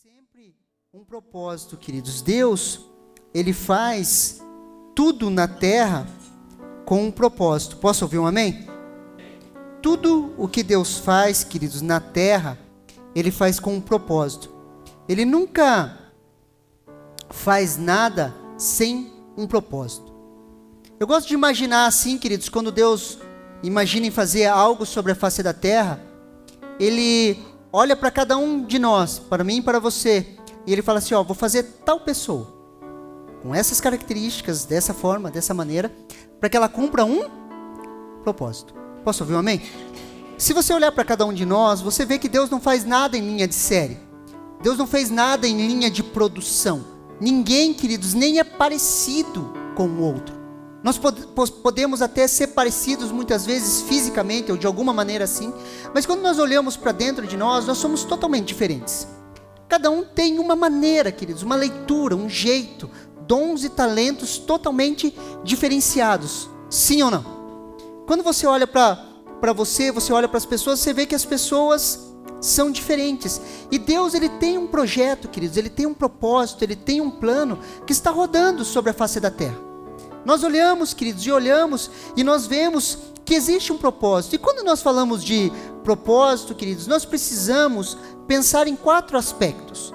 sempre um propósito, queridos. Deus, Ele faz tudo na terra com um propósito. Posso ouvir um amém? Tudo o que Deus faz, queridos, na terra, Ele faz com um propósito. Ele nunca faz nada sem um propósito. Eu gosto de imaginar assim, queridos, quando Deus imagina em fazer algo sobre a face da terra, Ele olha para cada um de nós, para mim e para você, e Ele fala assim, vou fazer tal pessoa, com essas características, dessa forma, dessa maneira, para que ela cumpra um propósito. Posso ouvir um amém? Se você olhar para cada um de nós, você vê que Deus não faz nada em linha de série. Deus não fez nada em linha de produção. Ninguém, queridos, nem é parecido com o outro. Nós podemos até ser parecidos muitas vezes fisicamente ou de alguma maneira assim, mas quando nós olhamos para dentro de nós somos totalmente diferentes. Cada um tem uma maneira, queridos, uma leitura, um jeito, dons e talentos totalmente diferenciados. Sim ou não? Quando você olha para você olha para as pessoas, você vê que as pessoas são diferentes. E Deus, Ele tem um projeto, queridos, Ele tem um propósito, Ele tem um plano que está rodando sobre a face da terra. Nós olhamos, queridos, e nós vemos que existe um propósito. E quando nós falamos de propósito, queridos, nós precisamos pensar em 4 aspectos.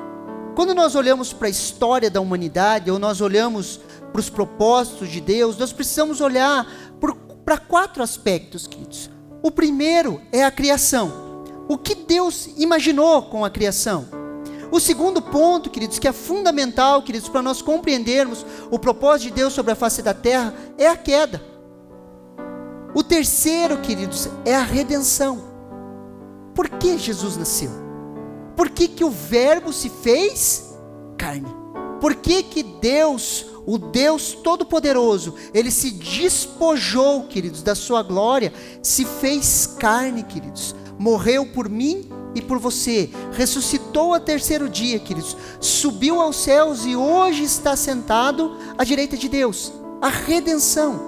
Quando nós olhamos para a história da humanidade, ou nós olhamos para os propósitos de Deus, nós precisamos olhar para 4 aspectos, queridos. O primeiro é a criação. O que Deus imaginou com a criação? O segundo ponto, queridos, que é fundamental, queridos, para nós compreendermos o propósito de Deus sobre a face da terra, é a queda. O terceiro, queridos, é a redenção. Por que Jesus nasceu? Por que o Verbo se fez carne? Por que Deus, o Deus Todo-Poderoso, Ele se despojou, queridos, da sua glória, se fez carne, queridos, morreu por mim e por você, ressuscitou ao 3º dia, queridos, subiu aos céus e hoje está sentado à direita de Deus, a redenção.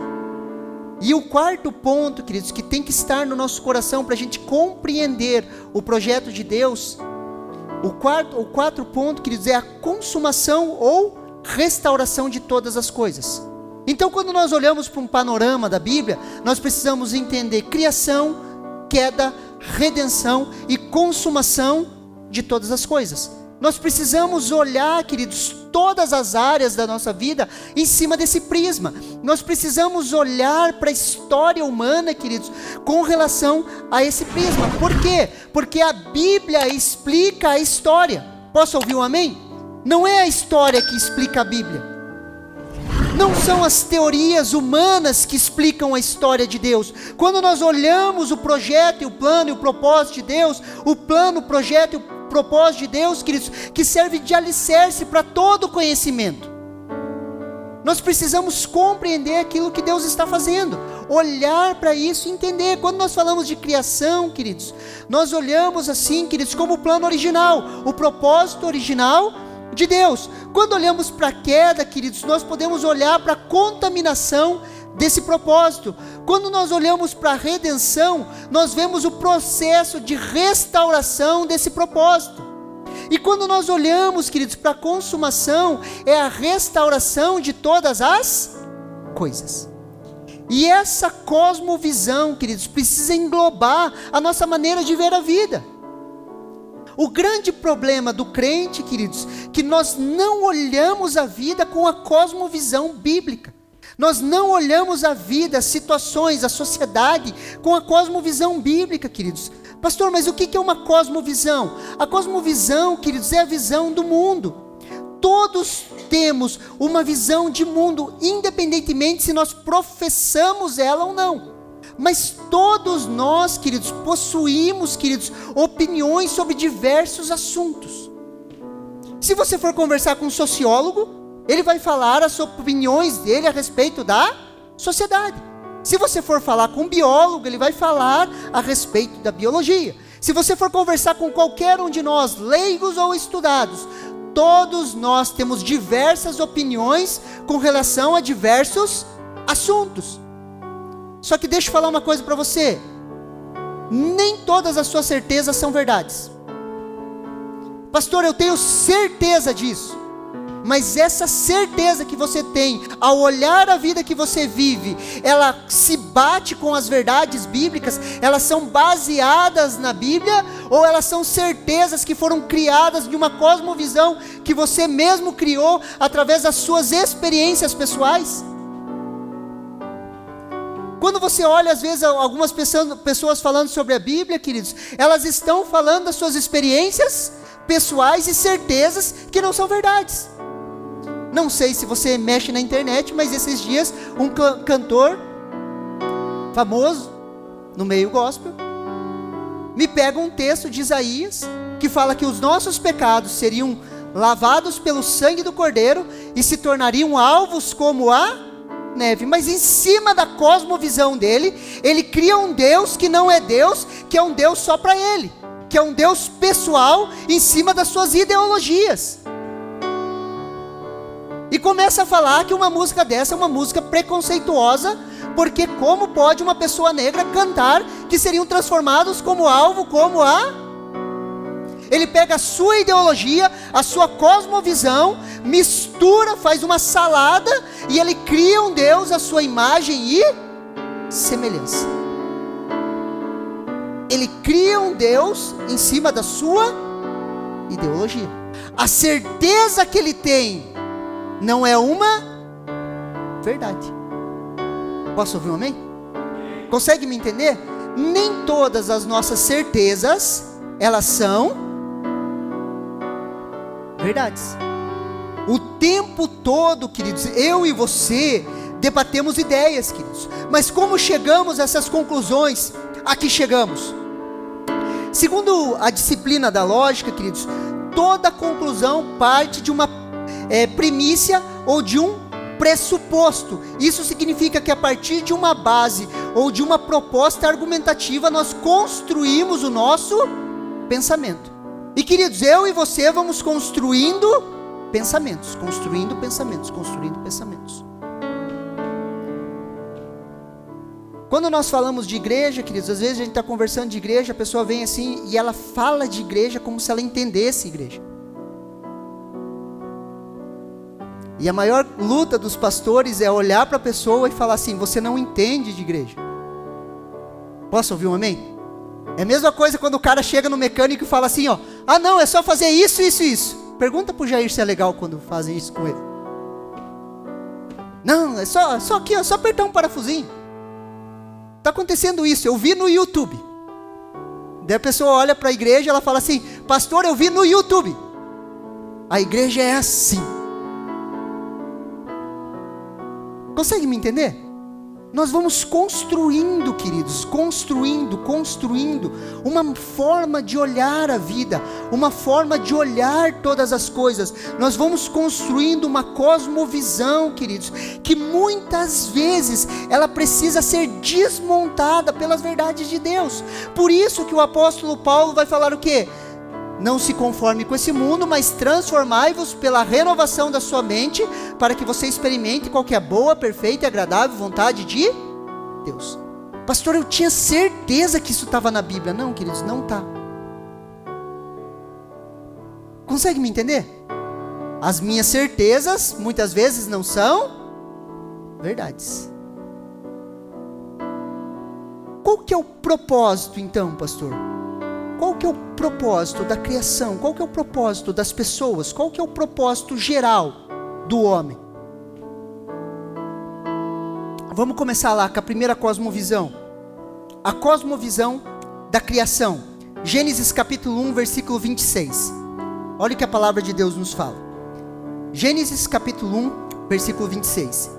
E o 4º ponto, queridos, que tem que estar no nosso coração para a gente compreender o projeto de Deus, o 4º ponto, queridos, é a consumação ou restauração de todas as coisas. Então, quando nós olhamos para um panorama da Bíblia, nós precisamos entender criação, queda, redenção e consumação de todas as coisas. Nós precisamos olhar, queridos, todas as áreas da nossa vida em cima desse prisma. Nós precisamos olhar para a história humana, queridos, com relação a esse prisma. Por quê? Porque a Bíblia explica a história. Posso ouvir um amém? Não é a história que explica a Bíblia. Não são as teorias humanas que explicam a história de Deus. Quando nós olhamos o projeto e o plano e o propósito de Deus, o plano, o projeto e o propósito de Deus, queridos, que serve de alicerce para todo o conhecimento. Nós precisamos compreender aquilo que Deus está fazendo, olhar para isso e entender. Quando nós falamos de criação, queridos, nós olhamos assim, queridos, como o plano original, o propósito original de Deus. Quando olhamos para a queda, queridos, nós podemos olhar para a contaminação desse propósito. Quando nós olhamos para a redenção, nós vemos o processo de restauração desse propósito. E quando nós olhamos, queridos, para a consumação, é a restauração de todas as coisas. E essa cosmovisão, queridos, precisa englobar a nossa maneira de ver a vida. O grande problema do crente, queridos, que nós não olhamos a vida com a cosmovisão bíblica. Nós não olhamos a vida, as situações, a sociedade com a cosmovisão bíblica, queridos. Pastor, mas o que é uma cosmovisão? A cosmovisão, queridos, é a visão do mundo. Todos temos uma visão de mundo, independentemente se nós professamos ela ou não. Mas todos nós, queridos, possuímos, queridos, opiniões sobre diversos assuntos. Se você for conversar com um sociólogo, ele vai falar as opiniões dele a respeito da sociedade. Se você for falar com um biólogo, ele vai falar a respeito da biologia. Se você for conversar com qualquer um de nós, leigos ou estudados, todos nós temos diversas opiniões com relação a diversos assuntos. Só que deixa eu falar uma coisa para você. Nem todas as suas certezas são verdades. Pastor, eu tenho certeza disso. Mas essa certeza que você tem, ao olhar a vida que você vive, ela se bate com as verdades bíblicas? Elas são baseadas na Bíblia? Ou elas são certezas que foram criadas de uma cosmovisão que você mesmo criou através das suas experiências pessoais? Quando você olha às vezes algumas pessoas falando sobre a Bíblia, queridos, elas estão falando das suas experiências pessoais e certezas que não são verdades. Não sei se você mexe na internet, mas esses dias um cantor famoso no meio gospel me pega um texto de Isaías que fala que os nossos pecados seriam lavados pelo sangue do Cordeiro e se tornariam alvos como a neve. Mas em cima da cosmovisão dele, ele cria um Deus que não é Deus, que é um Deus só para ele, que é um Deus pessoal em cima das suas ideologias. E começa a falar que uma música dessa é uma música preconceituosa, porque como pode uma pessoa negra cantar que seriam transformados como alvo, como a... Ele pega a sua ideologia, a sua cosmovisão, mistura, faz uma salada, e ele cria um Deus à sua imagem e semelhança. Ele cria um Deus em cima da sua ideologia. A certeza que ele tem não é uma verdade. Posso ouvir um amém? Consegue me entender? Nem todas as nossas certezas, elas são verdades. O tempo todo, queridos, eu e você debatemos ideias, queridos. Mas como chegamos a essas conclusões? Aqui chegamos. Segundo a disciplina da lógica, queridos, toda conclusão parte de uma primícia ou de um pressuposto. Isso significa que a partir de uma base ou de uma proposta argumentativa nós construímos o nosso pensamento. E queridos, eu e você vamos construindo pensamentos, construindo pensamentos, construindo pensamentos. Quando nós falamos de igreja, queridos, às vezes a gente está conversando de igreja, a pessoa vem assim e ela fala de igreja como se ela entendesse igreja. E a maior luta dos pastores é olhar para a pessoa e falar assim: você não entende de igreja. Posso ouvir um amém? É a mesma coisa quando o cara chega no mecânico e fala assim, ó: ah não, é só fazer isso, isso, isso. Pergunta pro Jair se é legal quando fazem isso com ele. Não, é só aqui, ó, só apertar um parafusinho. Está acontecendo isso, eu vi no YouTube. Daí a pessoa olha para a igreja e ela fala assim: pastor, eu vi no YouTube. A igreja é assim. Consegue me entender? Nós vamos construindo, queridos, construindo uma forma de olhar a vida, uma forma de olhar todas as coisas. Nós vamos construindo uma cosmovisão, queridos, que muitas vezes ela precisa ser desmontada pelas verdades de Deus. Por isso que o apóstolo Paulo vai falar o quê? Não se conforme com esse mundo, mas transformai-vos pela renovação da sua mente, para que você experimente qual que é a boa, perfeita e agradável vontade de Deus. Pastor, eu tinha certeza que isso estava na Bíblia. Não, queridos, não está. Consegue me entender? As minhas certezas, muitas vezes, não são verdades. Qual que é o propósito, então, pastor? Qual que é o propósito da criação? Qual que é o propósito das pessoas? Qual que é o propósito geral do homem? Vamos começar lá com a primeira cosmovisão. A cosmovisão da criação. Gênesis capítulo 1, versículo 26. Olha o que a palavra de Deus nos fala. Gênesis capítulo 1, versículo 26.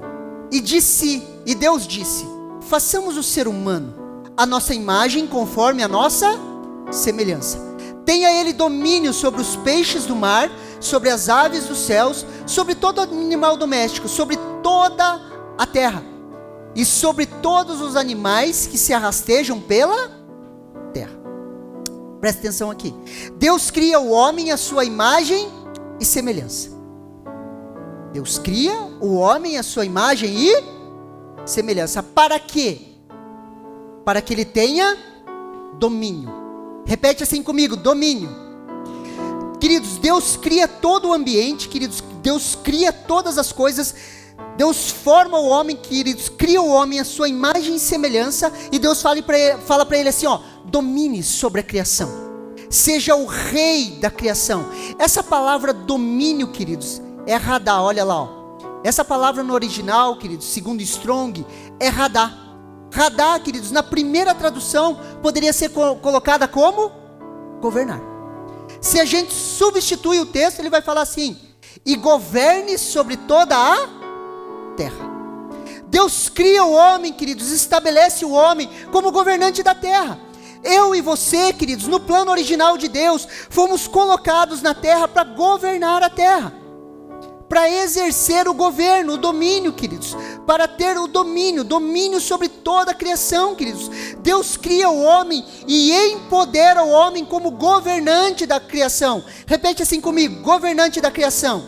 E Deus disse: façamos o ser humano a nossa imagem conforme a nossa semelhança. Tenha ele domínio sobre os peixes do mar, sobre as aves dos céus, sobre todo animal doméstico, sobre toda a terra e sobre todos os animais que se arrastejam pela terra. Presta atenção aqui. Deus cria o homem à sua imagem e semelhança. Deus cria o homem à sua imagem e semelhança. Para quê? Para que ele tenha domínio. Repete assim comigo: domínio. Queridos, Deus cria todo o ambiente, queridos, Deus cria todas as coisas, Deus forma o homem, queridos, cria o homem à sua imagem e semelhança, e Deus fala para ele assim, ó, domine sobre a criação, seja o rei da criação. Essa palavra domínio, queridos, é radá, olha lá, ó. Essa palavra no original, queridos, segundo Strong, é radá. Radá, queridos, na primeira tradução, poderia ser colocada como governar. Se a gente substitui o texto, ele vai falar assim, e governe sobre toda a terra. Deus cria o homem, queridos, estabelece o homem como governante da terra. Eu e você, queridos, no plano original de Deus, fomos colocados na terra para governar a terra, para exercer o governo, o domínio, queridos, para ter o domínio sobre toda a criação, queridos. Deus cria o homem e empodera o homem como governante da criação. Repete assim comigo, governante da criação.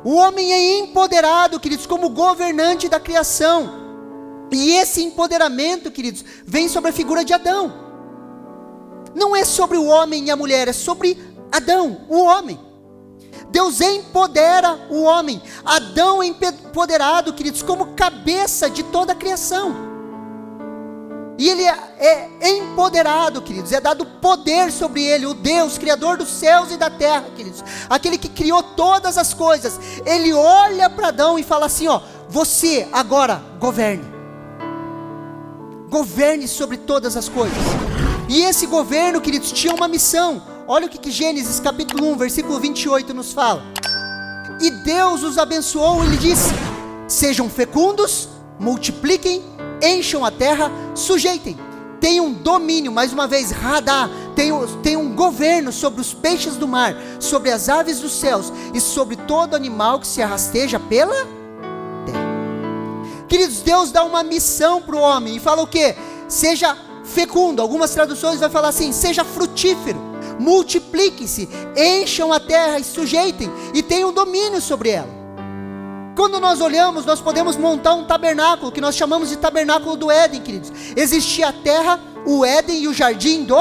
O homem é empoderado, queridos, como governante da criação. E esse empoderamento, queridos, vem sobre a figura de Adão. Não é sobre o homem e a mulher, é sobre Adão, o homem. Deus empodera o homem. Adão é empoderado, queridos, como cabeça de toda a criação. E ele é empoderado, queridos, é dado poder sobre ele, o Deus, Criador dos céus e da terra, queridos, aquele que criou todas as coisas. Ele olha para Adão e fala assim, ó, você agora governe sobre todas as coisas. E esse governo, queridos, tinha uma missão. Olha o que Gênesis capítulo 1, versículo 28 nos fala. E Deus os abençoou, ele disse, sejam fecundos, multipliquem, encham a terra, sujeitem, tenham domínio, mais uma vez, radá, tenham um governo sobre os peixes do mar, sobre as aves dos céus, e sobre todo animal que se arrasteja pela terra. Queridos, Deus dá uma missão para o homem, e fala o quê? Seja fecundo, algumas traduções vai falar assim, seja frutífero, multipliquem-se, encham a terra e sujeitem, e tenham domínio sobre ela. Quando nós olhamos, nós podemos montar um tabernáculo, que nós chamamos de tabernáculo do Éden, queridos. Existia a terra, o Éden e o jardim do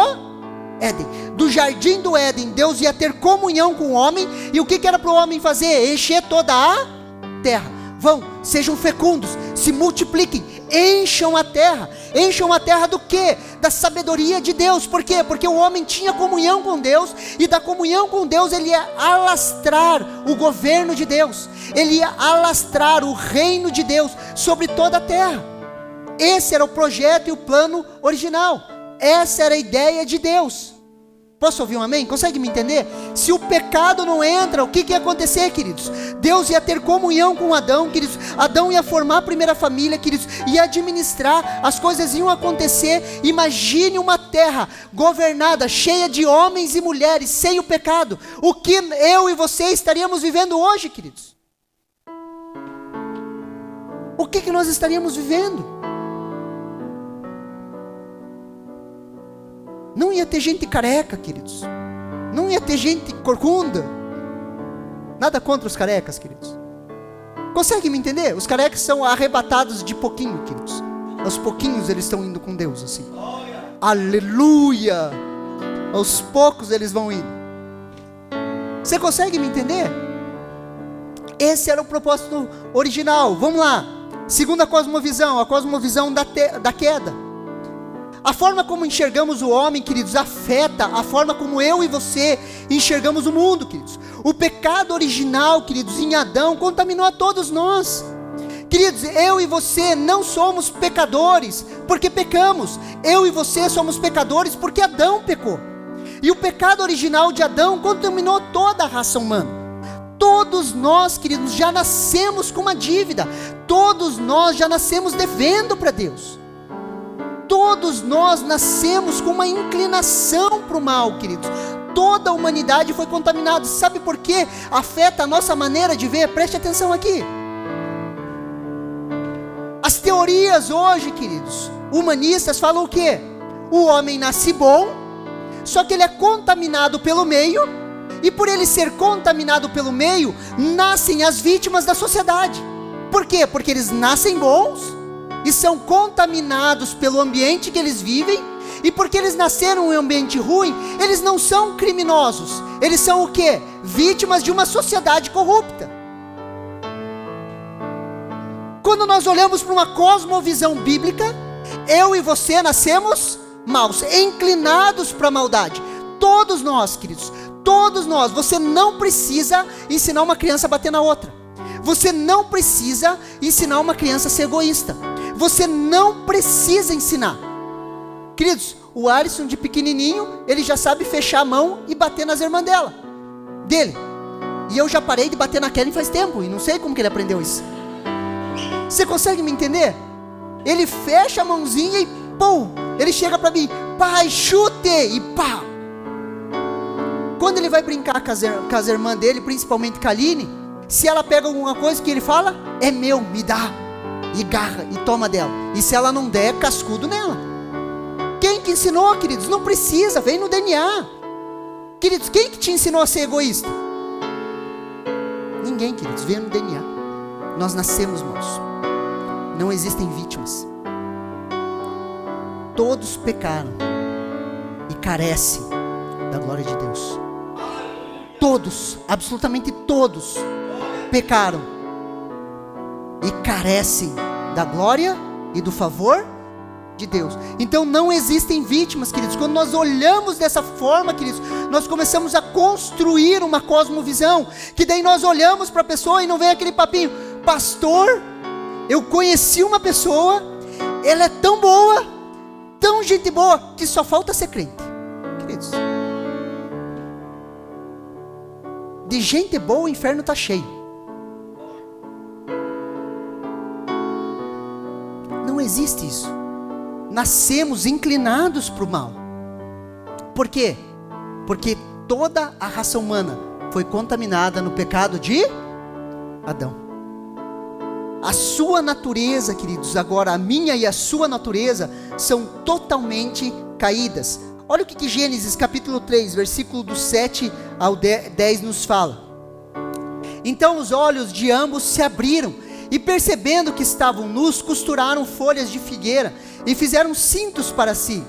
Éden. Do jardim do Éden, Deus ia ter comunhão com o homem, e o que era para o homem fazer? Encher toda a terra. Vão, sejam fecundos, se multipliquem, encham a terra do quê? Da sabedoria de Deus. Por quê? Porque o homem tinha comunhão com Deus, e da comunhão com Deus ele ia alastrar o governo de Deus, ele ia alastrar o reino de Deus sobre toda a terra. Esse era o projeto e o plano original, essa era a ideia de Deus. Posso ouvir um amém? Consegue me entender? Se o pecado não entra, o que ia acontecer, queridos? Deus ia ter comunhão com Adão, queridos. Adão ia formar a primeira família, queridos, ia administrar, as coisas iam acontecer. Imagine uma terra governada, cheia de homens e mulheres, sem o pecado. O que eu e você estaríamos vivendo hoje, queridos? O que nós estaríamos vivendo? Não ia ter gente careca, queridos. Não ia ter gente corcunda. Nada contra os carecas, queridos. Consegue me entender? Os carecas são arrebatados de pouquinho, queridos. Aos pouquinhos eles estão indo com Deus, assim. Aleluia! Aos poucos eles vão indo. Você consegue me entender? Esse era o propósito original. Vamos lá. Segunda cosmovisão, a cosmovisão da queda. A forma como enxergamos o homem, queridos, afeta a forma como eu e você enxergamos o mundo, queridos. O pecado original, queridos, em Adão, contaminou a todos nós. Queridos, eu e você não somos pecadores porque pecamos. Eu e você somos pecadores porque Adão pecou. E o pecado original de Adão contaminou toda a raça humana. Todos nós, queridos, já nascemos com uma dívida. Todos nós já nascemos devendo para Deus. Todos nós nascemos com uma inclinação para o mal, queridos. Toda a humanidade foi contaminada. Sabe por quê? Afeta a nossa maneira de ver. Preste atenção aqui. As teorias hoje, queridos, humanistas falam o quê? O homem nasce bom, só que ele é contaminado pelo meio, e por ele ser contaminado pelo meio, nascem as vítimas da sociedade. Por quê? Porque eles nascem bons, e são contaminados pelo ambiente que eles vivem, E porque eles nasceram em um ambiente ruim, eles não são criminosos. Eles são o quê? Vítimas de uma sociedade corrupta. Quando nós olhamos para uma cosmovisão bíblica, eu e você nascemos maus, inclinados para a maldade. Todos nós, queridos, todos nós. Você não precisa ensinar uma criança a bater na outra. Você não precisa ensinar uma criança a ser egoísta. Você não precisa ensinar. Queridos, o Alisson de pequenininho, ele já sabe fechar a mão e bater nas irmãs dele. E eu já parei de bater na Kelly faz tempo, e não sei como que ele aprendeu isso. Você consegue me entender? Ele fecha a mãozinha e pum, ele chega para mim, pai, chute, e pá. Quando ele vai brincar com as irmãs dele, principalmente com a Aline, se ela pega alguma coisa que ele fala, é meu, me dá, e garra, e toma dela. E se ela não der, cascudo nela. Quem que ensinou, queridos? Não precisa, vem no DNA. Queridos, quem que te ensinou a ser egoísta? Ninguém, queridos, vem no DNA. Nós nascemos maus. Não existem vítimas. Todos pecaram e carecem da glória de Deus. Todos, absolutamente todos, pecaram e carecem da glória e do favor de Deus. Então não existem vítimas, queridos. Quando nós olhamos dessa forma, queridos, nós começamos a construir uma cosmovisão, que daí nós olhamos para a pessoa e não vem aquele papinho, pastor, eu conheci uma pessoa, ela é tão boa, tão gente boa, que só falta ser crente. Queridos, de gente boa o inferno está cheio. Não existe isso. Nascemos inclinados para o mal. Por quê? Porque toda a raça humana foi contaminada no pecado de Adão. A sua natureza, queridos, agora a minha e a sua natureza são totalmente caídas. Olha o que Gênesis capítulo 3, versículo do 7 ao 10 nos fala. Então os olhos de ambos se abriram, e percebendo que estavam nus, costuraram folhas de figueira e fizeram cintos para si.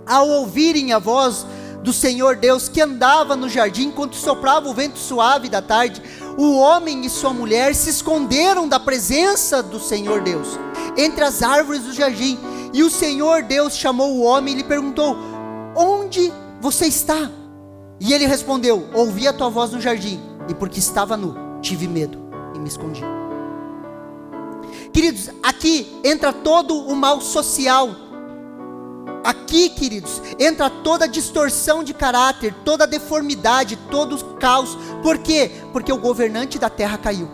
Ao ouvirem a voz do Senhor Deus, que andava no jardim enquanto soprava o vento suave da tarde, o homem e sua mulher se esconderam da presença do Senhor Deus entre as árvores do jardim. E o Senhor Deus chamou o homem e lhe perguntou: onde você está? E ele respondeu: ouvi a tua voz no jardim, e porque estava nu, tive medo e me escondi. Queridos, aqui entra todo o mal social. Aqui, queridos, entra toda a distorção de caráter, toda a deformidade, todo o caos. Por quê? Porque o governante da terra caiu.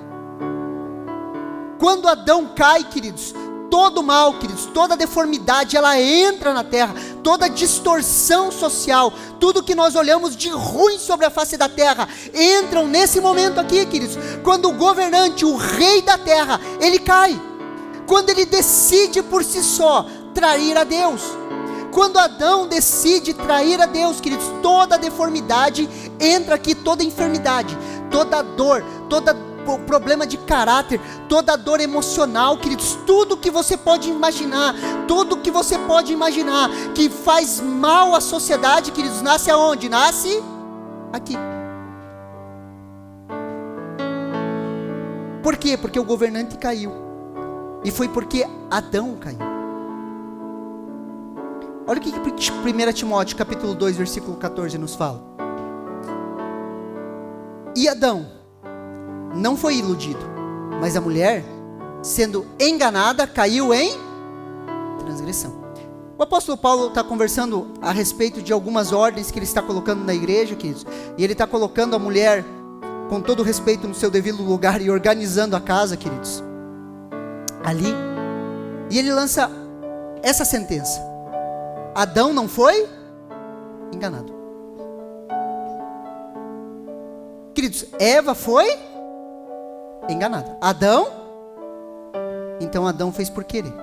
Quando Adão cai, queridos, todo o mal, queridos, toda a deformidade, ela entra na terra. Toda a distorção social, tudo que nós olhamos de ruim sobre a face da terra, entram nesse momento aqui, queridos. Quando o governante, o rei da terra, ele cai. Quando ele decide por si só trair a Deus. Quando Adão decide trair a Deus, queridos, toda a deformidade entra aqui, toda a enfermidade, toda a dor, todo o problema de caráter, toda a dor emocional, queridos, tudo que você pode imaginar, tudo que você pode imaginar que faz mal à sociedade, queridos, nasce aonde? Nasce aqui. Por quê? Porque o governante caiu. E foi porque Adão caiu. Olha o que 1 Timóteo capítulo 2, versículo 14 nos fala. E Adão não foi iludido, mas a mulher, sendo enganada, caiu em transgressão. O apóstolo Paulo está conversando a respeito de algumas ordens que ele está colocando na igreja, queridos. E ele está colocando a mulher com todo o respeito no seu devido lugar e organizando a casa, queridos, ali. E ele lança essa sentença: Adão não foi enganado. Queridos, Eva foi enganada. Então Adão fez por querer.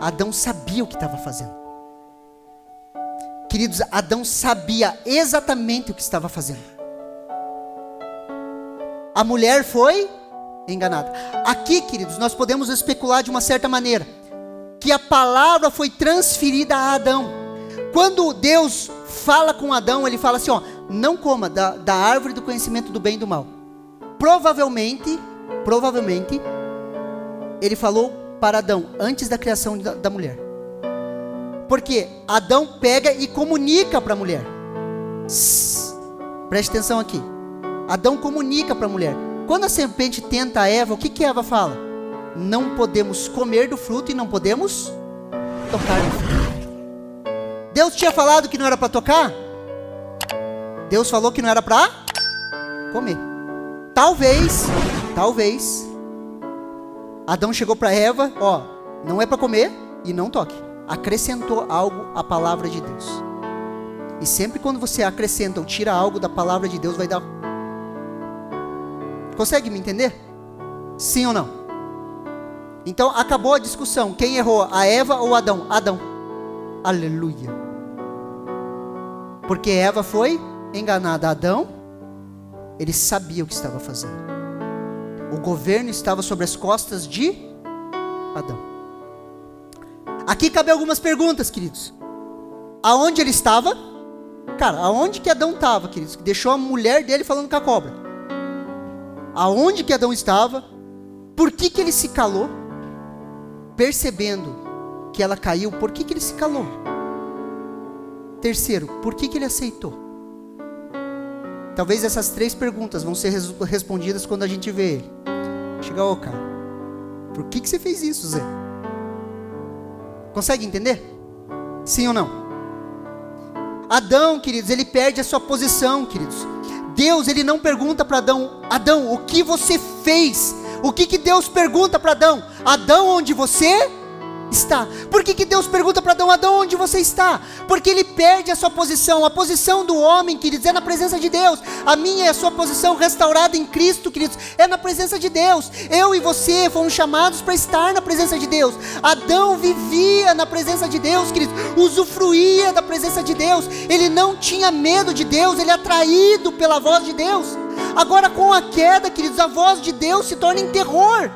Adão sabia o que estava fazendo. Queridos, Adão sabia exatamente o que estava fazendo. A mulher foi enganada. Aqui, queridos, nós podemos especular de uma certa maneira. que a palavra foi transferida a Adão. Quando Deus fala com Adão, ele fala assim, ó, não coma da árvore do conhecimento do bem e do mal. Provavelmente, ele falou para Adão, antes da criação da mulher. Porque Adão pega e comunica para a mulher. Preste atenção aqui. Adão comunica para a mulher. Quando a serpente tenta a Eva, o que Eva fala? Não podemos comer do fruto e não podemos tocar no fruto. Deus tinha falado que não era para tocar? Deus falou que não era para comer. Talvez, Adão chegou para Eva, ó, não é para comer e não toque. Acrescentou algo à palavra de Deus. E sempre quando você acrescenta ou tira algo da palavra de Deus, vai dar... Consegue me entender? Sim ou não? Então acabou a discussão. Quem errou? A Eva ou Adão? Adão. Aleluia. Porque Eva foi enganada. Adão, ele sabia o que estava fazendo. O governo estava sobre as costas de Adão. Aqui cabe algumas perguntas, queridos. Aonde ele estava? Cara, aonde que Adão estava, queridos? Deixou a mulher dele falando com a cobra. Aonde que Adão estava? Por que ele se calou? Percebendo que ela caiu, por que ele se calou? Terceiro, por que ele aceitou? Talvez essas 3 perguntas vão ser respondidas quando a gente vê ele. Chega, ô cara, por que você fez isso, Zé? Consegue entender? Sim ou não? Adão, queridos, ele perde a sua posição, queridos. Deus, ele não pergunta para Adão, Adão, o que você fez? O que Deus pergunta para Adão? Adão, onde você está? Por que Deus pergunta para Adão, Adão, onde você está? Porque ele perde a sua posição. A posição do homem, queridos, é na presença de Deus. A minha e a sua posição restaurada em Cristo, queridos, é na presença de Deus. Eu e você fomos chamados para estar na presença de Deus. Adão vivia na presença de Deus, queridos, usufruía da presença de Deus. Ele não tinha medo de Deus, ele é atraído pela voz de Deus. Agora com a queda, queridos, a voz de Deus se torna em terror.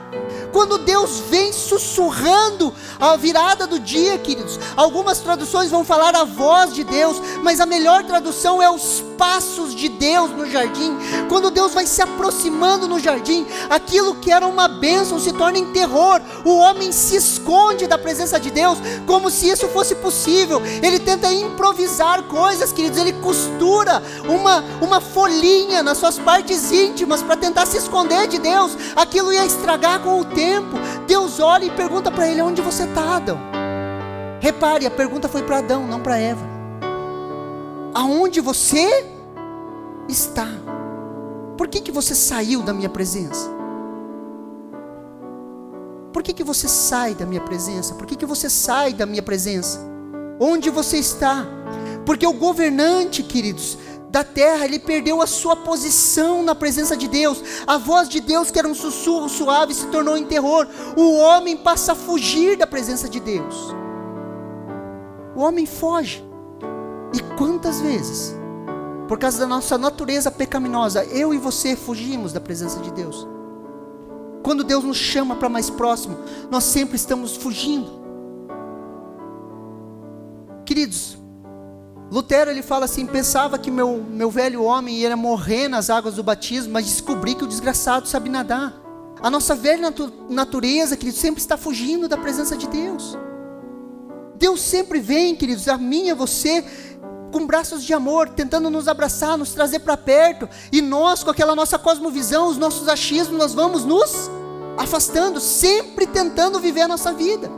Quando Deus vem sussurrando a virada do dia, queridos, algumas traduções vão falar a voz de Deus, mas a melhor tradução é os passos de Deus no jardim. Quando Deus vai se aproximando no jardim, aquilo que era uma bênção se torna em terror. O homem se esconde da presença de Deus, como se isso fosse possível. Ele tenta improvisar coisas, queridos, ele costura uma folhinha nas suas partes íntimas para tentar se esconder de Deus. Aquilo ia estragar com o tempo. Deus olha e pergunta para ele, onde você está, Adão? Repare, a pergunta foi para Adão, não para Eva. Aonde você está? Por que você saiu da minha presença? Por que você sai da minha presença? Por que você sai da minha presença? Onde você está? Porque o governante, queridos, da terra, ele perdeu a sua posição na presença de Deus. A voz de Deus, que era um sussurro suave, se tornou em terror. O homem passa a fugir da presença de Deus. O homem foge. E quantas vezes, por causa da nossa natureza pecaminosa, eu e você fugimos da presença de Deus? Quando Deus nos chama para mais próximo, nós sempre estamos fugindo. Queridos, Lutero, ele fala assim, pensava que meu velho homem ia morrer nas águas do batismo, mas descobri que o desgraçado sabe nadar. A nossa velha natureza, queridos, sempre está fugindo da presença de Deus. Deus sempre vem, queridos, a mim e a você, com braços de amor, tentando nos abraçar, nos trazer para perto, e nós, com aquela nossa cosmovisão, os nossos achismos, nós vamos nos afastando, sempre tentando viver a nossa vida.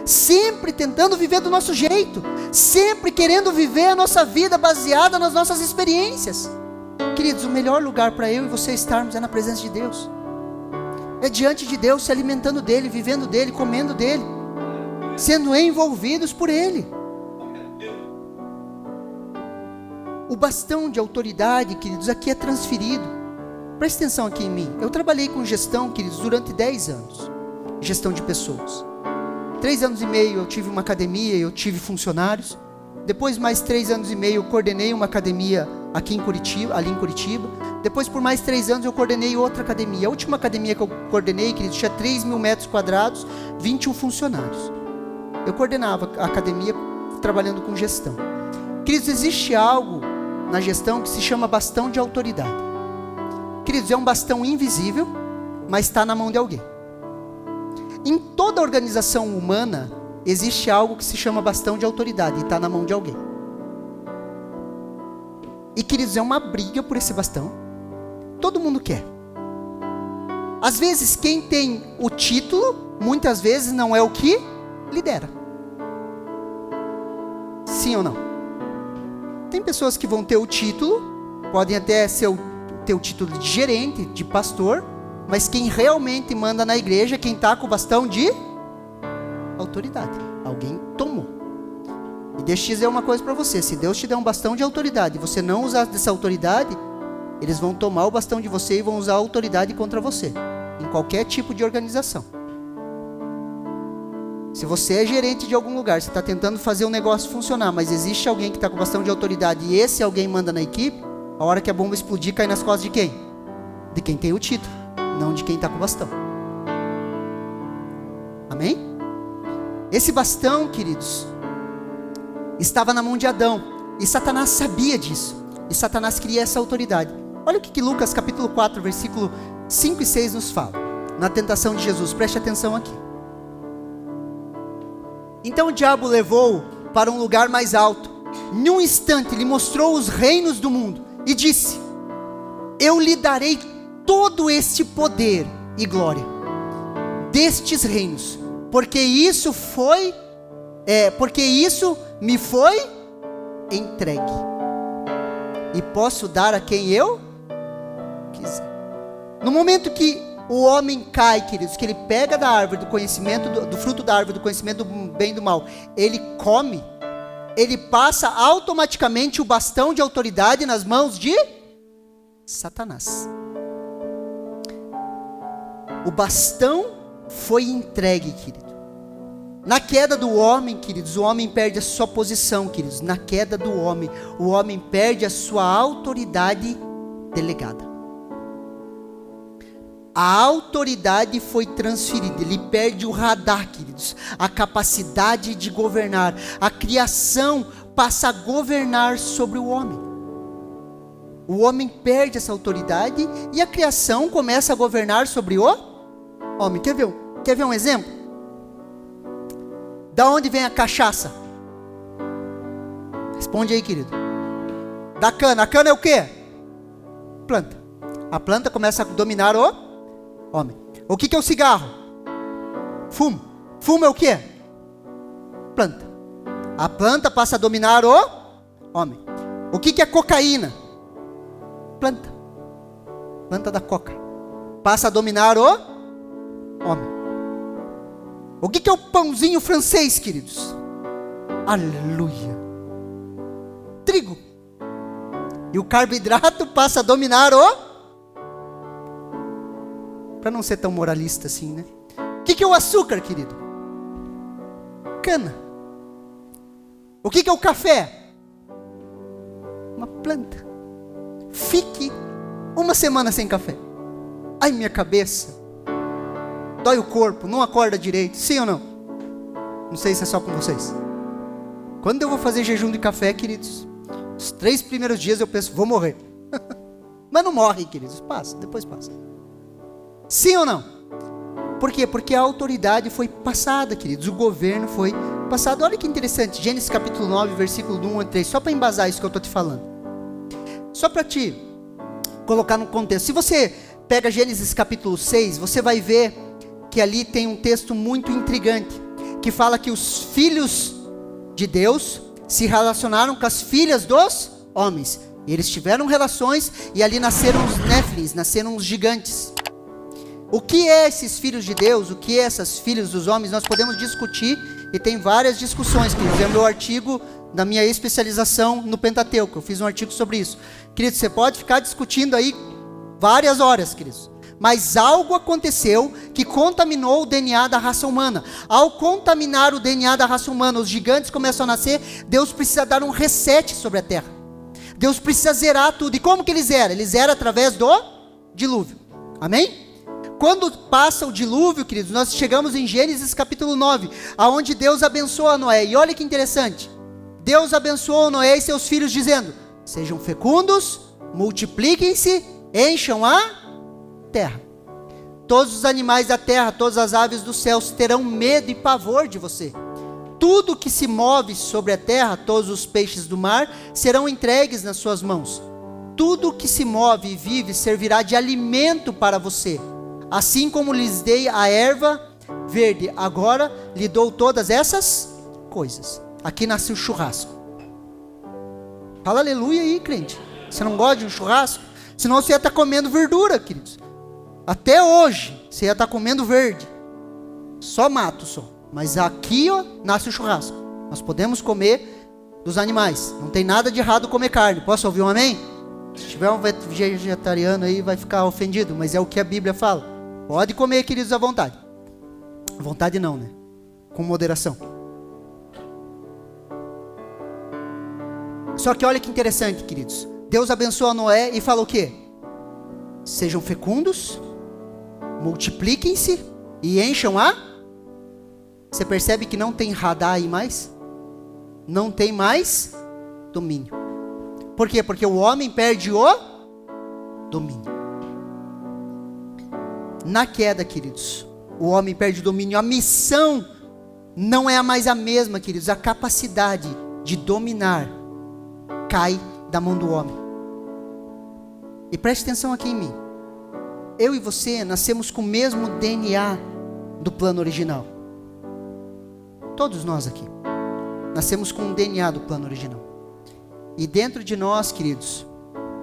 Sempre tentando viver do nosso jeito, sempre querendo viver a nossa vida baseada nas nossas experiências. Queridos, o melhor lugar para eu e você estarmos é na presença de Deus. É diante de Deus, se alimentando dEle, vivendo dEle, comendo dEle, sendo envolvidos por Ele. O bastão de autoridade, queridos, aqui é transferido. Presta atenção aqui em mim. Eu trabalhei com gestão, queridos, durante 10 anos. Gestão de pessoas. 3 anos e meio eu tive uma academia, eu tive funcionários. Depois mais 3 anos e meio eu coordenei uma academia aqui em Curitiba, ali em Curitiba. Depois por mais 3 anos eu coordenei outra academia. A última academia que eu coordenei, queridos, tinha 3.000 metros quadrados, 21 funcionários. Eu coordenava a academia trabalhando com gestão. Queridos, existe algo na gestão que se chama bastão de autoridade. Queridos, é um bastão invisível, mas está na mão de alguém. Em toda organização humana, existe algo que se chama bastão de autoridade e está na mão de alguém. E, queridos, é uma briga por esse bastão. Todo mundo quer. Às vezes, quem tem o título, muitas vezes não é o que lidera. Sim ou não? Tem pessoas que vão ter o título, podem até ter o título de gerente, de pastor, mas quem realmente manda na igreja é quem está com o bastão de autoridade. Alguém tomou. E deixa eu dizer uma coisa para você: se Deus te der um bastão de autoridade e você não usar dessa autoridade, eles vão tomar o bastão de você e vão usar a autoridade contra você, em qualquer tipo de organização. Se você é gerente de algum lugar, você está tentando fazer um negócio funcionar, mas existe alguém que está com bastão de autoridade e esse alguém manda na equipe, a hora que a bomba explodir, cai nas costas de quem? De quem tem o título, não de quem está com o bastão. Amém? Esse bastão, queridos, estava na mão de Adão, e Satanás sabia disso, e Satanás queria essa autoridade. Olha o que Lucas capítulo 4, versículo 5 e 6 nos fala, na tentação de Jesus. Preste atenção aqui. Então o diabo levou-o para um lugar mais alto. Em um instante lhe mostrou os reinos do mundo e disse: eu lhe darei todo este poder e glória destes reinos, porque isso me foi entregue, e posso dar a quem eu quiser. No momento que o homem cai, queridos, que ele pega da árvore do conhecimento, do fruto da árvore do conhecimento do bem e do mal, ele come, ele passa automaticamente o bastão de autoridade nas mãos de Satanás. O bastão foi entregue, querido. Na queda do homem, queridos, o homem perde a sua posição, queridos. Na queda do homem, o homem perde a sua autoridade delegada. A autoridade foi transferida, ele perde o radar, queridos, a capacidade de governar. A criação passa a governar sobre o homem. O homem perde essa autoridade e a criação começa a governar sobre o homem. Quer ver um exemplo? Da onde vem a cachaça? Responde aí, querido. Da cana. A cana é o quê? Planta. A planta começa a dominar o homem. O que é o cigarro? Fumo. Fumo é o quê? Planta. A planta passa a dominar o homem. O que é cocaína? Planta. Planta da coca. Passa a dominar o homem. O que é o pãozinho francês, queridos? Aleluia. Trigo. E o carboidrato passa a dominar o... Para não ser tão moralista assim, né? O que é o açúcar, querido? Cana. O que é o café? Uma planta. Fique uma semana sem café. Ai, minha cabeça. Dói o corpo, não acorda direito. Sim ou não? Não sei se é só com vocês. Quando eu vou fazer jejum de café, queridos, os 3 primeiros dias eu penso, vou morrer. Mas não morre, queridos. Passa, depois passa. Sim ou não? Por quê? Porque a autoridade foi passada, queridos. O governo foi passado. Olha que interessante. Gênesis capítulo 9, versículo 1 a 3. Só para embasar isso que eu estou te falando. Só para te colocar no contexto. Se você pega Gênesis capítulo 6, você vai ver que ali tem um texto muito intrigante, que fala que os filhos de Deus se relacionaram com as filhas dos homens. E eles tiveram relações e ali nasceram os néfilins, nasceram os gigantes. O que é esses filhos de Deus? O que é essas filhas dos homens? Nós podemos discutir e tem várias discussões, queridos. É o meu artigo da minha especialização no Pentateuco. Eu fiz um artigo sobre isso. Queridos, você pode ficar discutindo aí várias horas, queridos. Mas algo aconteceu que contaminou o DNA da raça humana. Ao contaminar o DNA da raça humana, os gigantes começam a nascer. Deus precisa dar um reset sobre a terra. Deus precisa zerar tudo. E como que ele zera? Ele zera através do dilúvio. Amém? Quando passa o dilúvio, queridos, nós chegamos em Gênesis capítulo 9, aonde Deus abençoa Noé. E olha que interessante. Deus abençoou Noé e seus filhos dizendo: sejam fecundos, multipliquem-se, encham a terra. Todos os animais da terra, todas as aves dos céus terão medo e pavor de você. Tudo que se move sobre a terra, todos os peixes do mar, serão entregues nas suas mãos. Tudo que se move e vive servirá de alimento para você. Assim como lhes dei a erva verde, agora lhe dou todas essas coisas. Aqui nasce o churrasco. Fala aleluia aí, crente. Você não gosta de um churrasco? Senão você ia estar comendo verdura, queridos. Até hoje, você ia estar comendo verde. Só mato, só. Mas aqui, ó, nasce o churrasco. Nós podemos comer dos animais. Não tem nada de errado comer carne. Posso ouvir um amém? Se tiver um vegetariano aí, vai ficar ofendido. Mas é o que a Bíblia fala. Pode comer, queridos, à vontade. À vontade não, né? Com moderação. Só que olha que interessante, queridos. Deus abençoa Noé e fala o quê? Sejam fecundos, multipliquem-se e encham a... Você percebe que não tem radar aí mais? Não tem mais domínio. Por quê? Porque o homem perde o domínio. Na queda, queridos, o homem perde o domínio. A missão não é mais a mesma, queridos. A capacidade de dominar cai da mão do homem. E preste atenção aqui em mim. Eu e você nascemos com o mesmo DNA do plano original. Todos nós aqui nascemos com o DNA do plano original. E dentro de nós, queridos,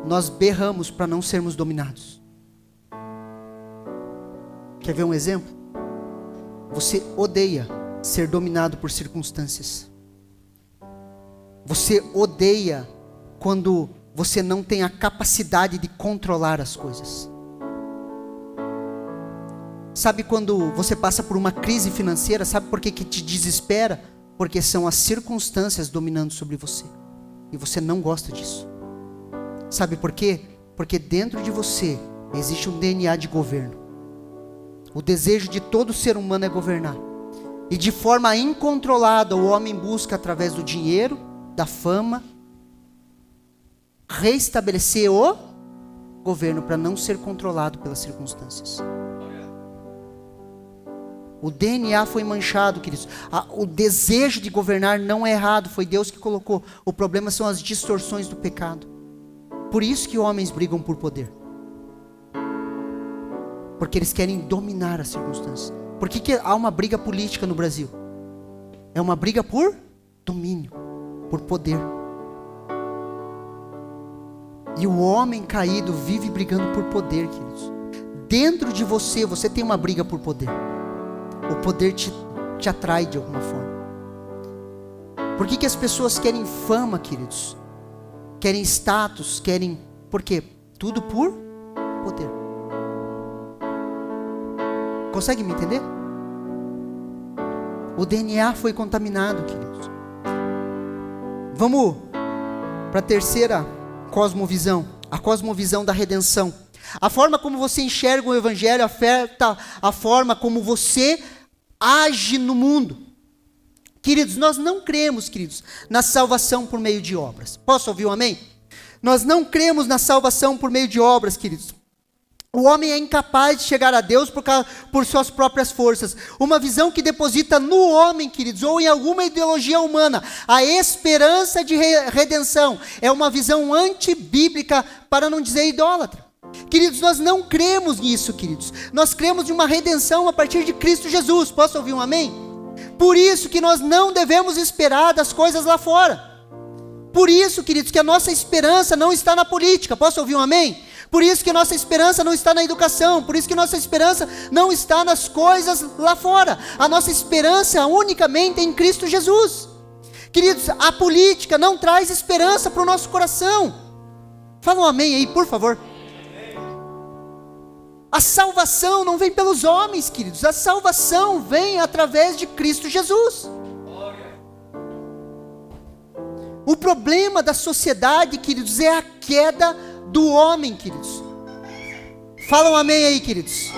nós berramos para não sermos dominados. Quer ver um exemplo? Você odeia ser dominado por circunstâncias. Você odeia quando você não tem a capacidade de controlar as coisas. Sabe quando você passa por uma crise financeira, sabe por que te desespera? Porque são as circunstâncias dominando sobre você. E você não gosta disso. Sabe por quê? Porque dentro de você existe um DNA de governo. O desejo de todo ser humano é governar. E de forma incontrolada o homem busca através do dinheiro, da fama, reestabelecer o governo para não ser controlado pelas circunstâncias. O DNA foi manchado, queridos. O desejo de governar não é errado, foi Deus que colocou. O problema são as distorções do pecado. Por isso que homens brigam por poder. Porque eles querem dominar as circunstâncias. Por que há uma briga política no Brasil? É uma briga por domínio, por poder. E o homem caído vive brigando por poder, queridos. Dentro de você, você tem uma briga por poder. O poder te atrai de alguma forma. Por que as pessoas querem fama, queridos? Querem status, querem... Por quê? Tudo por poder. Consegue me entender? O DNA foi contaminado, queridos. Vamos para a terceira cosmovisão. A cosmovisão da redenção. A forma como você enxerga o evangelho afeta a forma como você age no mundo. Queridos, nós não cremos, queridos, na salvação por meio de obras. Posso ouvir um amém? Nós não cremos na salvação por meio de obras, queridos. O homem é incapaz de chegar a Deus por suas próprias forças. Uma visão que deposita no homem, queridos, ou em alguma ideologia humana, a esperança de redenção. É uma visão antibíblica, para não dizer idólatra. Queridos, nós não cremos nisso, queridos. Nós cremos em uma redenção a partir de Cristo Jesus. Posso ouvir um amém? Por isso que nós não devemos esperar das coisas lá fora. Por isso, queridos, que a nossa esperança não está na política. Posso ouvir um amém? Por isso que nossa esperança não está na educação. Por isso que nossa esperança não está nas coisas lá fora. A nossa esperança unicamente é em Cristo Jesus. Queridos, a política não traz esperança para o nosso coração. Fala um amém aí, por favor. A salvação não vem pelos homens, queridos. A salvação vem através de Cristo Jesus. O problema da sociedade, queridos, é a queda do homem, queridos. Fala um amém aí, queridos.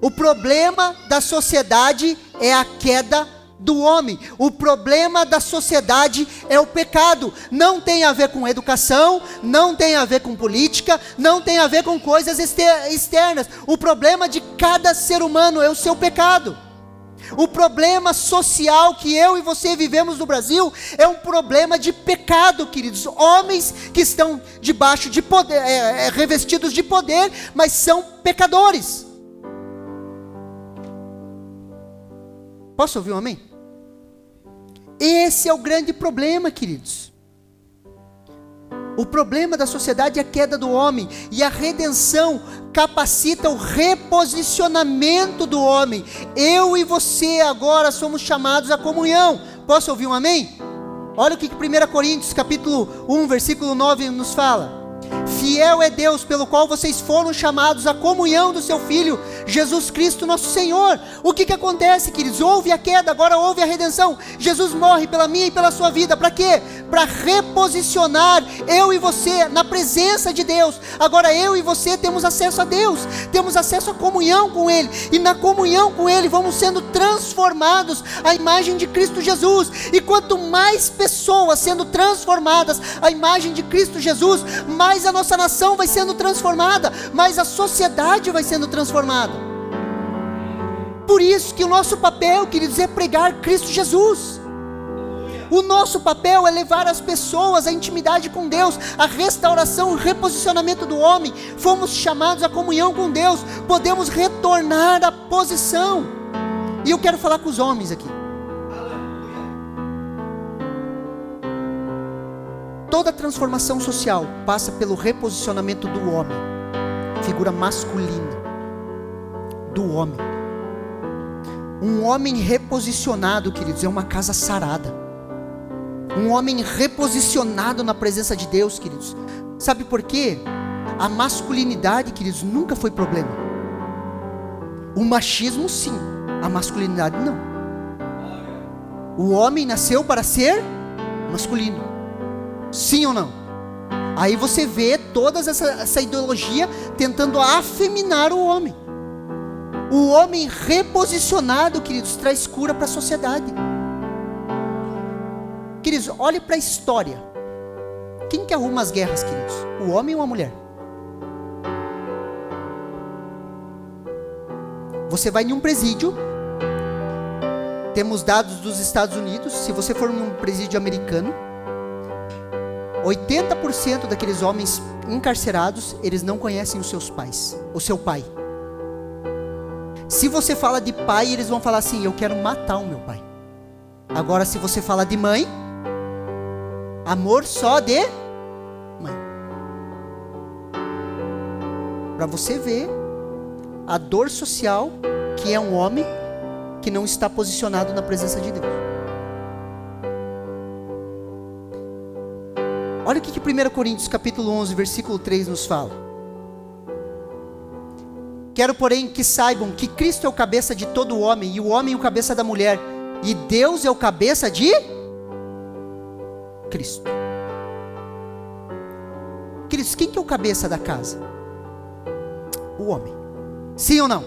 O problema da sociedade é a queda do homem. O problema da sociedade é o pecado. Não tem a ver com educação, não tem a ver com política, não tem a ver com coisas externas. O problema de cada ser humano é o seu pecado. O problema social que eu e você vivemos no Brasil é um problema de pecado, queridos. Homens que estão debaixo de poder, revestidos de poder, mas são pecadores. Posso ouvir um amém? Esse é o grande problema, queridos. O problema da sociedade é a queda do homem, e a redenção capacita o reposicionamento do homem. Eu e você agora somos chamados à comunhão. Posso ouvir um amém? Olha o que 1 Coríntios capítulo 1, versículo 9 nos fala. Fiel é Deus, pelo qual vocês foram chamados à comunhão do seu Filho, Jesus Cristo nosso Senhor. O que acontece, queridos? Houve a queda, agora houve a redenção. Jesus morre pela minha e pela sua vida. Para quê? Para reposicionar eu e você na presença de Deus. Agora eu e você temos acesso a Deus, temos acesso à comunhão com Ele, e na comunhão com Ele vamos sendo transformados à imagem de Cristo Jesus. E quanto mais pessoas sendo transformadas à imagem de Cristo Jesus, mais a nossa nação vai sendo transformada, mais a sociedade vai sendo transformada. Por isso que o nosso papel, queridos, é pregar Cristo Jesus. O nosso papel é levar as pessoas à intimidade com Deus, a restauração, o reposicionamento do homem. Fomos chamados à comunhão com Deus, podemos retornar à posição. E eu quero falar com os homens aqui. Toda transformação social passa pelo reposicionamento do homem, figura masculina do homem. Um homem reposicionado, queridos, é uma casa sarada. Um homem reposicionado na presença de Deus, queridos. Sabe por quê? A masculinidade, queridos, nunca foi problema. O machismo sim, a masculinidade não. O homem nasceu para ser masculino. Sim ou não? Aí você vê toda essa ideologia tentando afeminar o homem. O homem reposicionado, queridos, traz cura para a sociedade. Queridos, olhe para a história. Quem que arruma as guerras, queridos? O homem ou a mulher? Você vai em um presídio. Temos dados dos Estados Unidos. Se você for em um presídio americano, 80% daqueles homens encarcerados, eles não conhecem os seus pais, o seu pai. Se você fala de pai, eles vão falar assim: eu quero matar o meu pai. Agora, se você fala de mãe, amor só de mãe. Para você ver a dor social que é um homem que não está posicionado na presença de Deus. Olha o que 1 Coríntios capítulo 11, versículo 3 nos fala. Quero, porém, que saibam que Cristo é o cabeça de todo homem, e o homem o cabeça da mulher, e Deus é o cabeça de Cristo. Queridos, quem que é o cabeça da casa? O homem. Sim ou não?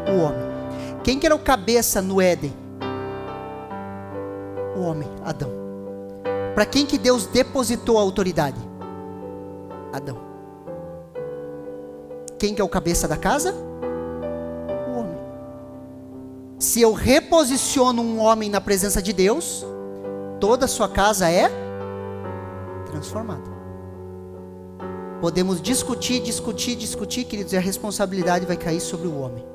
O homem. Quem que era o cabeça no Éden? O homem, Adão. Para quem que Deus depositou a autoridade? Adão. Quem que é o cabeça da casa? O homem. Se eu reposiciono um homem na presença de Deus, toda a sua casa é transformada. Podemos discutir, queridos, e a responsabilidade vai cair sobre o homem.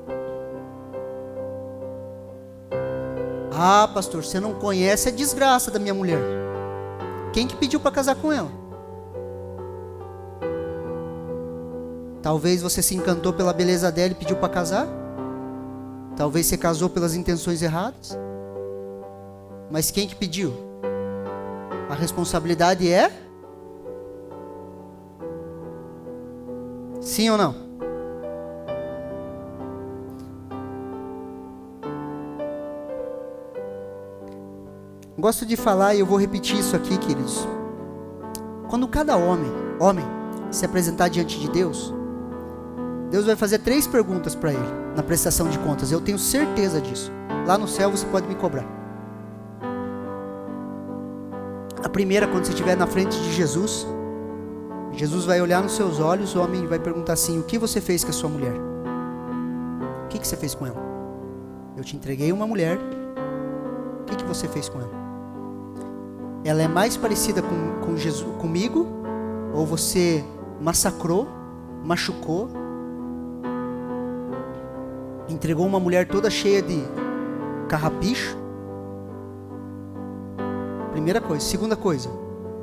Ah, pastor, você não conhece a desgraça da minha mulher. Quem que pediu para casar com ela? Talvez você se encantou pela beleza dela e pediu para casar. Talvez você casou pelas intenções erradas. Mas quem que pediu? A responsabilidade é? Sim ou não? Gosto de falar e eu vou repetir isso aqui, queridos. Quando cada homem se apresentar diante de Deus Deus vai fazer 3 perguntas para ele na prestação de contas. Eu tenho certeza disso. Lá no céu você pode me cobrar. A primeira, quando você estiver na frente de Jesus, Jesus vai olhar nos seus olhos, o homem vai perguntar assim: o que você fez com a sua mulher? O que você fez com ela? Eu te entreguei uma mulher, o que você fez com ela? Ela é mais parecida com Jesus, comigo? Ou você massacrou, machucou, entregou uma mulher toda cheia de carrapicho? Primeira coisa. Segunda coisa,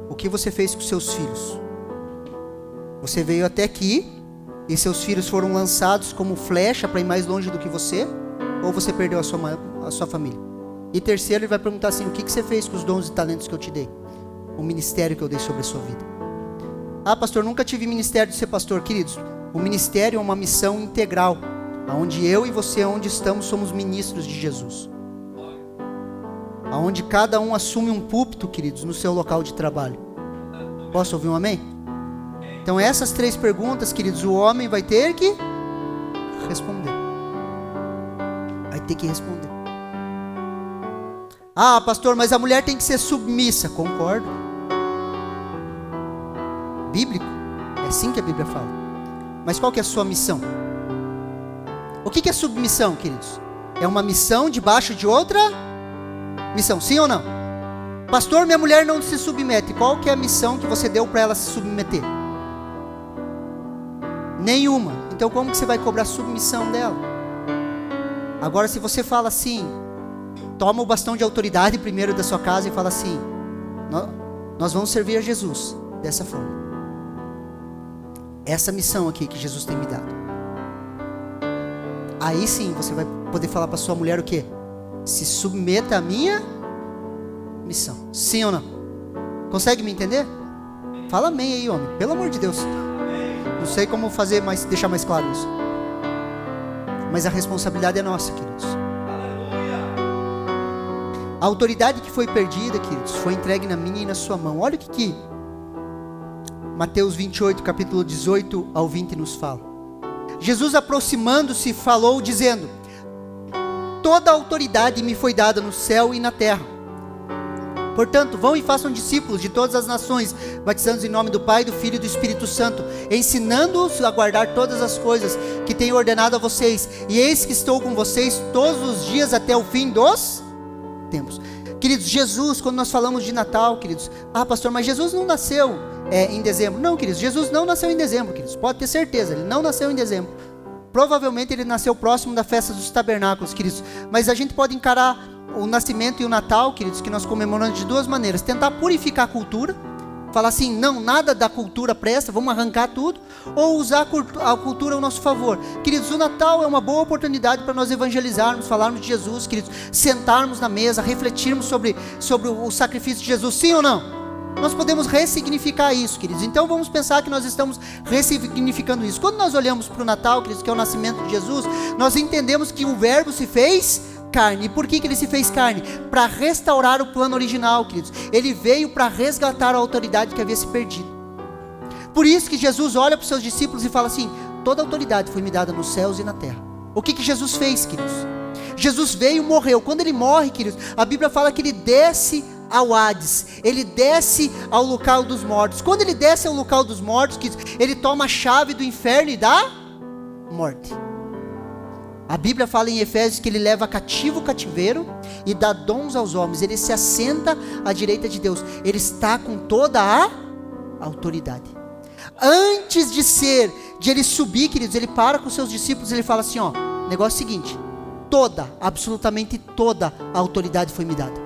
o que você fez com seus filhos? Você veio até aqui e seus filhos foram lançados como flecha para ir mais longe do que você? Ou você perdeu a sua família? E terceiro, ele vai perguntar assim: o que você fez com os dons e talentos que eu te dei? O ministério que eu dei sobre a sua vida. Ah, pastor, nunca tive ministério de ser pastor. Queridos, o ministério é uma missão integral, onde eu e você, onde estamos, somos ministros de Jesus. Onde cada um assume um púlpito, queridos, no seu local de trabalho. Posso ouvir um amém? Então essas 3 perguntas, queridos, o homem vai ter que responder. Vai ter que responder. Ah, pastor, mas a mulher tem que ser submissa. Concordo. Bíblico. É assim que a Bíblia fala. Mas qual que é a sua missão? O que é submissão, queridos? É uma missão debaixo de outra missão, sim ou não? Pastor, minha mulher não se submete. Qual que é a missão que você deu para ela se submeter? Nenhuma. Então como que você vai cobrar submissão dela? Agora, se você fala assim, toma o bastão de autoridade primeiro da sua casa e fala assim: nós vamos servir a Jesus dessa forma. Essa missão aqui que Jesus tem me dado. Aí sim você vai poder falar para sua mulher o quê? Se submeta à minha missão. Sim ou não? Consegue me entender? Fala amém aí, homem. Pelo amor de Deus. Não sei como fazer, mas deixar mais claro isso. Mas a responsabilidade é nossa, queridos. A autoridade que foi perdida, queridos, foi entregue na minha e na sua mão. Olha o que Mateus 28, capítulo 18 ao 20 nos fala. Jesus, aproximando-se, falou dizendo: toda a autoridade me foi dada no céu e na terra. Portanto, vão e façam discípulos de todas as nações, batizando-os em nome do Pai, do Filho e do Espírito Santo, ensinando-os a guardar todas as coisas que tenho ordenado a vocês. E eis que estou com vocês todos os dias até o fim dos tempos. Queridos, Jesus, quando nós falamos de Natal, queridos, ah, pastor, mas Jesus não nasceu em dezembro. Não, queridos, Jesus não nasceu em dezembro, queridos, pode ter certeza, ele não nasceu em dezembro. Provavelmente ele nasceu próximo da festa dos tabernáculos, queridos. Mas a gente pode encarar o nascimento e o Natal, queridos, que nós comemoramos de 2 maneiras: tentar purificar a cultura, falar assim, não, nada da cultura presta, vamos arrancar tudo, ou usar a cultura ao nosso favor. Queridos, o Natal é uma boa oportunidade para nós evangelizarmos, falarmos de Jesus, queridos, sentarmos na mesa, refletirmos sobre o sacrifício de Jesus, sim ou não? Nós podemos ressignificar isso, queridos. Então vamos pensar que nós estamos ressignificando isso. Quando nós olhamos para o Natal, queridos, que é o nascimento de Jesus, nós entendemos que o verbo se fez carne. E por que ele se fez carne? Para restaurar o plano original, queridos. Ele veio para resgatar a autoridade que havia se perdido. Por isso que Jesus olha para os seus discípulos e fala assim: toda a autoridade foi me dada nos céus e na terra. O que Jesus fez, queridos? Jesus veio e morreu. Quando ele morre, queridos, a Bíblia fala que ele desce ao Hades, ele desce ao local dos mortos. Quando ele desce ao local dos mortos, queridos, ele toma a chave do inferno e da morte. A Bíblia fala em Efésios que ele leva cativo o cativeiro e dá dons aos homens. Ele se assenta à direita de Deus. Ele está com toda a autoridade. Antes de ele subir, queridos, ele para com os seus discípulos e ele fala assim, ó, negócio seguinte: absolutamente toda a autoridade foi me dada.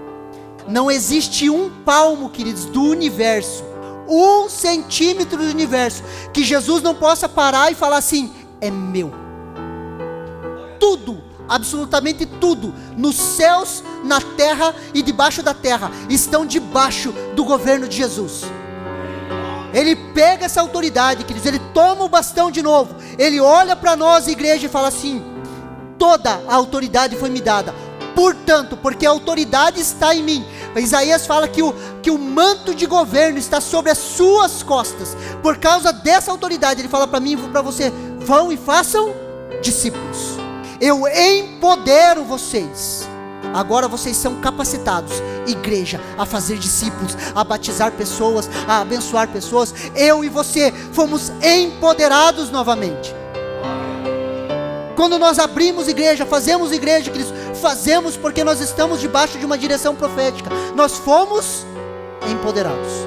Não existe um palmo, queridos, do universo, 1 centímetro do universo, que Jesus não possa parar e falar assim: é meu. Tudo, absolutamente tudo, nos céus, na terra e debaixo da terra, estão debaixo do governo de Jesus. Ele pega essa autoridade, queridos, ele toma o bastão de novo, ele olha para nós, igreja, e fala assim: toda a autoridade foi me dada. Portanto, porque a autoridade está em mim, Isaías fala que o manto de governo está sobre as suas costas. Por causa dessa autoridade, ele fala para mim e para você: Vão e façam discípulos. Eu empodero vocês. Agora vocês são capacitados, igreja, a fazer discípulos, a batizar pessoas, a abençoar pessoas. Eu e você fomos empoderados novamente. Quando nós abrimos igreja, fazemos igreja, queridos, fazemos porque nós estamos debaixo de uma direção profética. Nós fomos empoderados.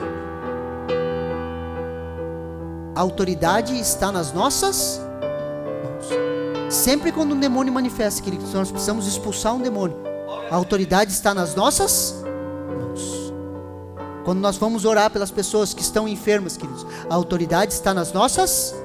A autoridade está nas nossas mãos. Sempre quando um demônio manifesta, queridos, nós precisamos expulsar um demônio. A autoridade está nas nossas mãos. Quando nós vamos orar pelas pessoas que estão enfermas, queridos, a autoridade está nas nossas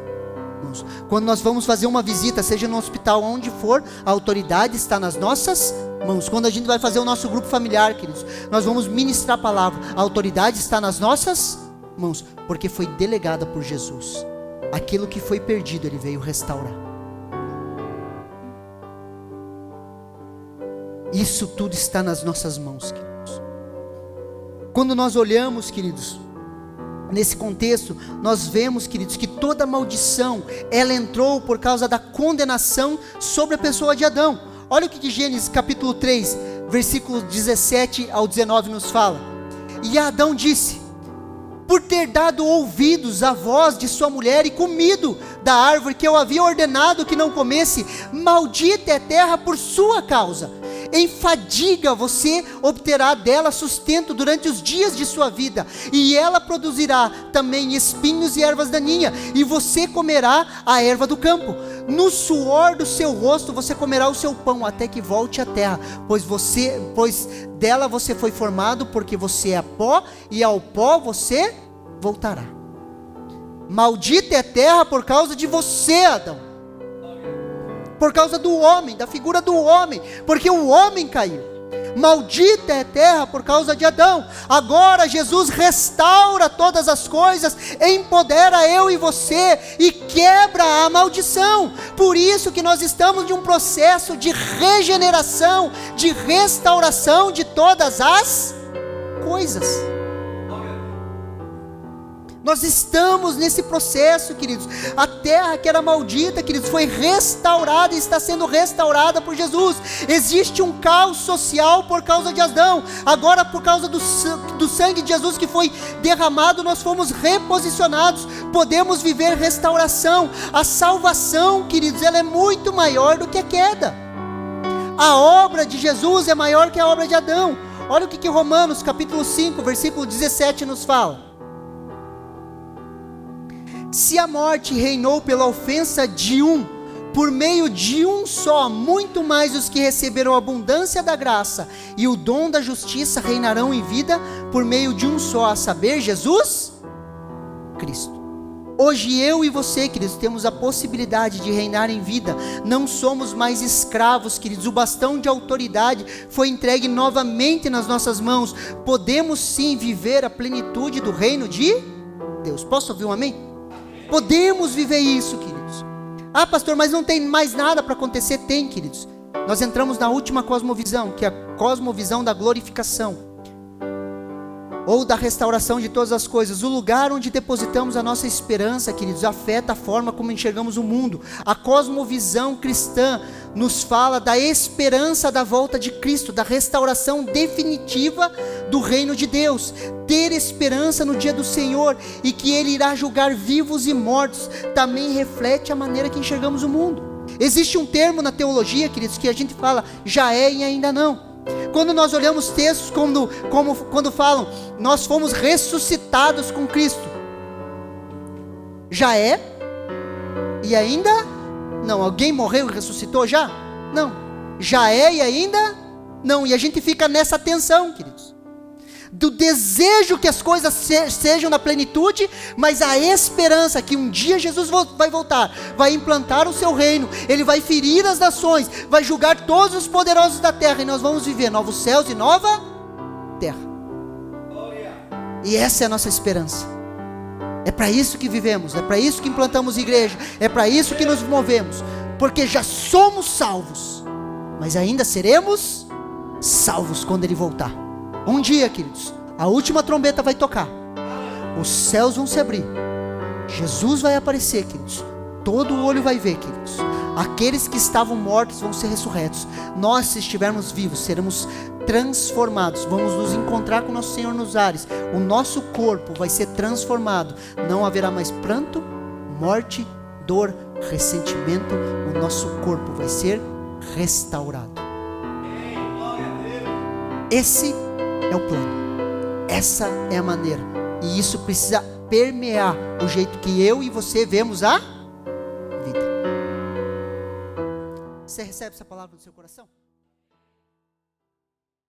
mãos. Quando nós vamos fazer uma visita, seja no hospital, onde for, a autoridade está nas nossas mãos. Quando a gente vai fazer o nosso grupo familiar, queridos, nós vamos ministrar a palavra, a autoridade está nas nossas mãos, porque foi delegada por Jesus. Aquilo que foi perdido, Ele veio restaurar. Isso tudo está nas nossas mãos, queridos. Quando nós olhamos, queridos, nesse contexto, nós vemos, queridos, que toda maldição, ela entrou por causa da condenação sobre a pessoa de Adão. Olha o que Gênesis capítulo 3, versículos 17 ao 19 nos fala. E Adão disse: por ter dado ouvidos à voz de sua mulher e comido da árvore que eu havia ordenado que não comesse, maldita é a terra por sua causa. Em fadiga você obterá dela sustento durante os dias de sua vida, e ela produzirá também espinhos e ervas daninhas, e você comerá a erva do campo. No suor do seu rosto você comerá o seu pão, até que volte à terra, pois dela você foi formado, porque você é pó, e ao pó você voltará. Maldita é a terra por causa de você, Adão. Por causa do homem, da figura do homem, porque o homem caiu. Maldita é a terra por causa de Adão. Agora Jesus restaura todas as coisas, empodera eu e você e quebra a maldição. Por isso que nós estamos em um processo de regeneração, de restauração de todas as coisas. Nós estamos nesse processo, queridos. A terra que era maldita, queridos, foi restaurada e está sendo restaurada por Jesus. Existe um caos social por causa de Adão. Agora, por causa do sangue de Jesus que foi derramado, nós fomos reposicionados. Podemos viver restauração. A salvação, queridos, ela é muito maior do que a queda. A obra de Jesus é maior que a obra de Adão. Olha o que Romanos capítulo 5, versículo 17 nos fala. Se a morte reinou pela ofensa de um, por meio de um só, muito mais os que receberam a abundância da graça e o dom da justiça reinarão em vida por meio de um só, a saber, Jesus Cristo. Hoje eu e você, queridos, temos a possibilidade de reinar em vida. Não somos mais escravos, queridos. O bastão de autoridade foi entregue novamente nas nossas mãos. Podemos sim viver a plenitude do reino de Deus. Posso ouvir um amém? Podemos viver isso, queridos. Ah, pastor, mas não tem mais nada para acontecer? Tem, queridos. Nós entramos na última cosmovisão, que é a cosmovisão da glorificação, ou da restauração de todas as coisas. O lugar onde depositamos a nossa esperança, queridos, afeta a forma como enxergamos o mundo. A cosmovisão cristã nos fala da esperança da volta de Cristo, da restauração definitiva do reino de Deus. Ter esperança no dia do Senhor e que Ele irá julgar vivos e mortos também reflete a maneira que enxergamos o mundo. Existe um termo na teologia, queridos, que a gente fala já é e ainda não. Quando nós olhamos textos quando falam nós fomos ressuscitados com Cristo, já é e ainda não. Alguém morreu e ressuscitou já? Não. Já é e ainda não. E a gente fica nessa tensão, queridos, do desejo que as coisas sejam na plenitude, mas a esperança que um dia Jesus vai voltar, vai implantar o seu reino, Ele vai ferir as nações, vai julgar todos os poderosos da terra, e nós vamos viver novos céus e nova terra. E essa é a nossa esperança. É para isso que vivemos, é para isso que implantamos igreja, é para isso que nos movemos, porque já somos salvos, mas ainda seremos salvos quando Ele voltar. Um dia, queridos, a última trombeta vai tocar, os céus vão se abrir, Jesus vai aparecer, queridos, Todo olho vai ver, queridos. Aqueles que estavam mortos vão ser ressurretos. Nós, se estivermos vivos, seremos transformados. Vamos nos encontrar com nosso Senhor nos ares. O nosso corpo vai ser transformado. Não haverá mais pranto, morte, dor, ressentimento. O nosso corpo vai ser restaurado. Esse é o plano. Essa é a maneira. E isso precisa permear o jeito que eu e você vemos a vida. Você recebe essa palavra no seu coração?